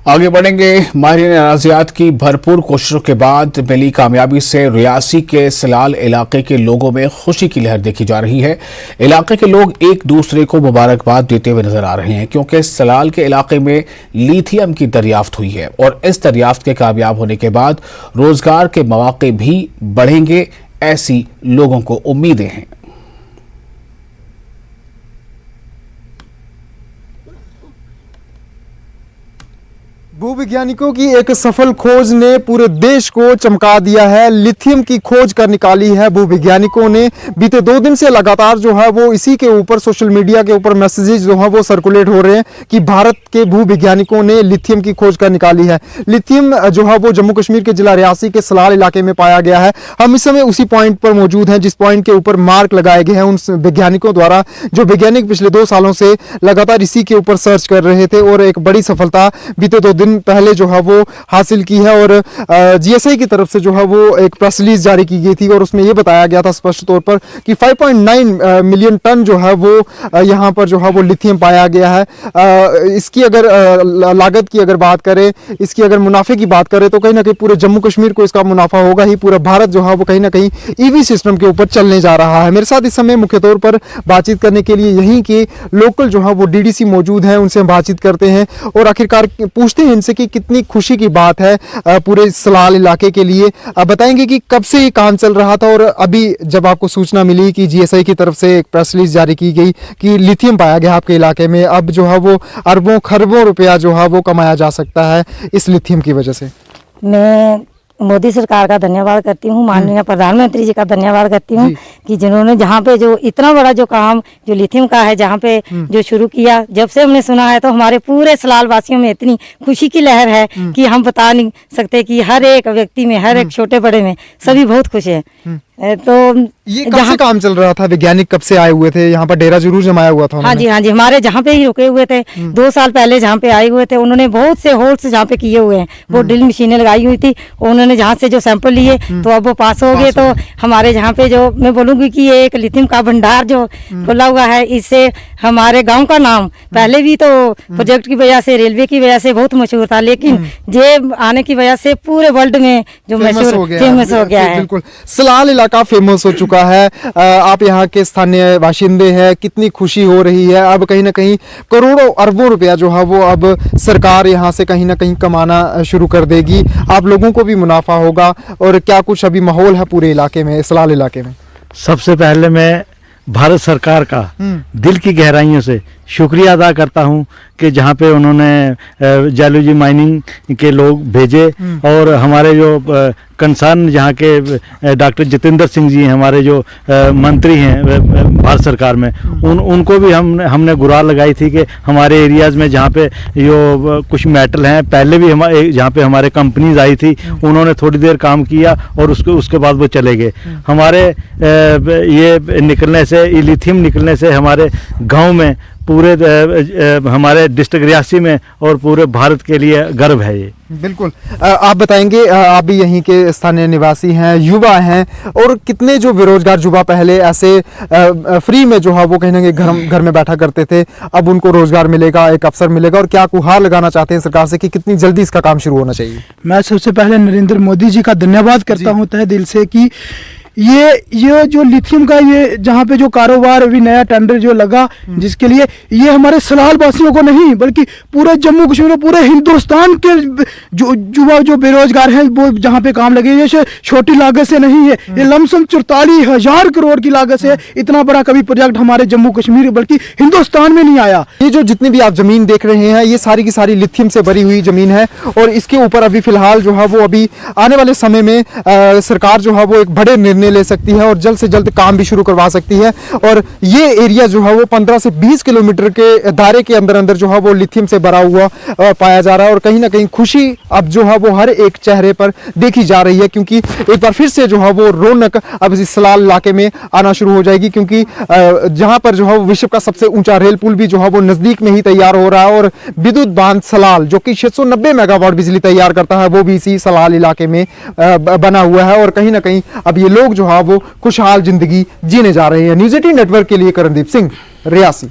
आगे बढ़ेंगे। माहिरीन अराजियात की भरपूर कोशिशों के बाद मिली कामयाबी से रियासी के सलाल इलाके के लोगों में खुशी की लहर देखी जा रही है। इलाके के लोग एक दूसरे को मुबारकबाद देते हुए नजर आ रहे हैं क्योंकि सलाल के इलाके में लिथियम की दरियाफ्त हुई है और इस दरियाफ्त के कामयाब होने के बाद रोजगार के मौके भी बढ़ेंगे, ऐसी लोगों को उम्मीदें हैं। भूवैज्ञानिकों की एक सफल खोज ने पूरे देश को चमका दिया है। लिथियम की खोज कर निकाली है भूवैज्ञानिकों ने। बीते 2 दिन से लगातार जो है वो इसी के ऊपर सोशल मीडिया के ऊपर मैसेजेस जो है वो सर्कुलेट हो रहे हैं कि भारत के भूवैज्ञानिकों ने लिथियम की खोज कर निकाली है। लिथियम जो है वो जम्मू कश्मीर के जिला रियासी के सलाल इलाके में पाया गया है। हम इस समय उसी पॉइंट पर मौजूद हैं जिस पॉइंट के ऊपर मार्क लगाए गए हैं उन वैज्ञानिकों द्वारा, जो वैज्ञानिक पिछले 2 सालों से लगातार इसी के ऊपर सर्च कर रहे थे और एक बड़ी सफलता बीते 2 दिन पहले जो है वो हासिल की है। और जीएसआई की तरफ से जो है वो एक प्रेस रिलीज जारी की गई थी और उसमें ये बताया गया था स्पष्ट तौर पर कि 5.9 मिलियन टन जो है वो यहाँ पर जो है वो लिथियम पाया गया है। इसकी अगर लागत की अगर बात करें, इसकी अगर मुनाफे की बात करें तो कहीं ना कहीं पूरे जम्मू कश्मीर को इसका मुनाफा होगा ही। पूरा भारत जो है वो कहीं ना कहीं ईवी सिस्टम के ऊपर चलने जा रहा है। मेरे साथ इस समय मुख्य तौर पर बातचीत करने के लिए यहीं के लोकल जो है वो डीडीसी मौजूद हैं, उनसे हम बातचीत करते हैं और आखिरकार पूछते हैं इनसे कि कितनी खुशी की बात है पूरे सलाल इलाके के लिए। बताएंगे कि कब से ये काम चल रहा था और अभी जब आपको सूचना मिली कि जीएसआई की तरफ से एक प्रेस रिलीज जारी की गई कि लिथियम पाया गया आपके इलाके में, अब जो है वो अरबों खरबों रुपया जो है वो कमाया जा सकता है इस लिथियम की वजह से। मैं मोदी सरकार का धन्यवाद करती हूँ, माननीय प्रधानमंत्री जी का धन्यवाद करती हूँ कि जिन्होंने जहाँ पे जो इतना बड़ा जो काम जो लिथियम का है जहाँ पे जो शुरू किया, जब से हमने सुना है तो हमारे पूरे सलाल वासियों में इतनी खुशी की लहर है कि हम बता नहीं सकते कि हर एक व्यक्ति में, हर एक छोटे बड़े में सभी बहुत खुश है। तो ये कब से काम चल रहा था? वैज्ञानिक कब से आए हुए थे यहाँ पर? डेरा जरूर जमाया हुआ था? हाँ जी, हमारे जहाँ पे ही रुके हुए थे 2 साल पहले जहाँ पे आए हुए थे, उन्होंने बहुत से होल्स जहाँ पे किए हुए हैं, वो ड्रिल मशीनें लगाई हुई थी, उन्होंने जहाँ से जो सैंपल लिए तो अब वो पास हो गए। तो हमारे जहाँ पे जो मैं बोलूँगी कि ये एक लिथियम का भंडार जो खुला हुआ है, इससे हमारे गाँव का नाम पहले भी तो प्रोजेक्ट की वजह से, रेलवे की वजह से बहुत मशहूर था, लेकिन ये आने की वजह से पूरे वर्ल्ड में जो मशहूर फेमस हो गया है। बिल्कुल, सलाल इलाका फेमस हो चुका है। आप यहाँ के स्थानीय बाशिंदे हैं, कितनी खुशी हो रही है। अब कहीं ना कहीं करोड़ों अरबों रुपया जो है वो अब सरकार यहाँ से कहीं ना कहीं कमाना शुरू कर देगी, आप लोगों को भी मुनाफा होगा। और क्या कुछ अभी माहौल है पूरे इलाके में, सलाल इलाके में? सबसे पहले मैं भारत सरकार का दिल की गहराइयों से शुक्रिया अदा करता हूं कि जहां पे उन्होंने जियोलॉजी माइनिंग के लोग भेजे और हमारे जो कंसर्न जहां के डॉक्टर जितेंद्र सिंह जी हैं, हमारे जो मंत्री हैं भारत सरकार में, उनको भी हमने गुहार लगाई थी कि हमारे एरियाज़ में जहां पे जो कुछ मेटल हैं, पहले भी हमारे जहां पे हमारे कंपनीज आई थी, उन्होंने थोड़ी देर काम किया और उसके बाद वो चले गए। हमारे ये निकलने से, लिथियम निकलने से हमारे गाँव में, पूरे हमारे डिस्ट्रिक्ट रियासी में और पूरे भारत के लिए गर्व है ये। बिल्कुल, आप बताएंगे, आप भी यहीं के स्थानीय निवासी हैं, युवा हैं, और कितने जो बेरोजगार युवा पहले ऐसे फ्री में जो है वो कहीं ना कहीं घर में बैठा करते थे, अब उनको रोजगार मिलेगा, एक अवसर मिलेगा, और क्या गुहार लगाना चाहते हैं सरकार से कि कितनी जल्दी इसका काम शुरू होना चाहिए? मैं सबसे पहले नरेंद्र मोदी जी का धन्यवाद करता हूँ तहे दिल से कि ये जो लिथियम का ये जहाँ पे जो कारोबार अभी नया टेंडर जो लगा, जिसके लिए ये हमारे सलाल वासियों को नहीं बल्कि पूरे जम्मू कश्मीर, पूरे हिंदुस्तान के जो युवा जो बेरोजगार हैं वो जहाँ पे काम लगे, ये छोटी लागत से नहीं है, ये लमसम 44,000 करोड़ की लागत से इतना बड़ा कभी प्रोजेक्ट हमारे जम्मू कश्मीर बल्कि हिंदुस्तान में नहीं आया। ये जो जितनी भी आप जमीन देख रहे हैं, ये सारी की सारी लिथियम से भरी हुई जमीन है और इसके ऊपर अभी फिलहाल जो है वो अभी आने वाले समय में सरकार जो है वो एक बड़े निर्णय ले सकती है और जल्द से जल्द काम भी शुरू करवा सकती है। और ये एरिया जो है वो 15 से 20 किलोमीटर के दायरे के अंदर जो है वो लिथियम से भरा हुआ पाया जा रहा है। और कहीं ना कहीं खुशी अब जो है वो हर एक चेहरे पर देखी जा रही है, क्योंकि एक बार फिर से जो है वो रौनक अब इस सलाल इलाके में आना शुरू हो जाएगी, क्योंकि जहां पर जो है विश्व का सबसे ऊंचा रेल पुल भी जो है वो नजदीक में ही तैयार हो रहा है और विद्युत बांध सलाल जो कि 690 मेगावाट बिजली तैयार करता है, वो भी इसी सलाल इलाके में बना हुआ है। और कहीं ना कहीं अब ये लोग जो है वो खुशहाल जिंदगी जीने जा रहे हैं। न्यूज़ 18 नेटवर्क के लिए करणदीप सिंह, रियासी।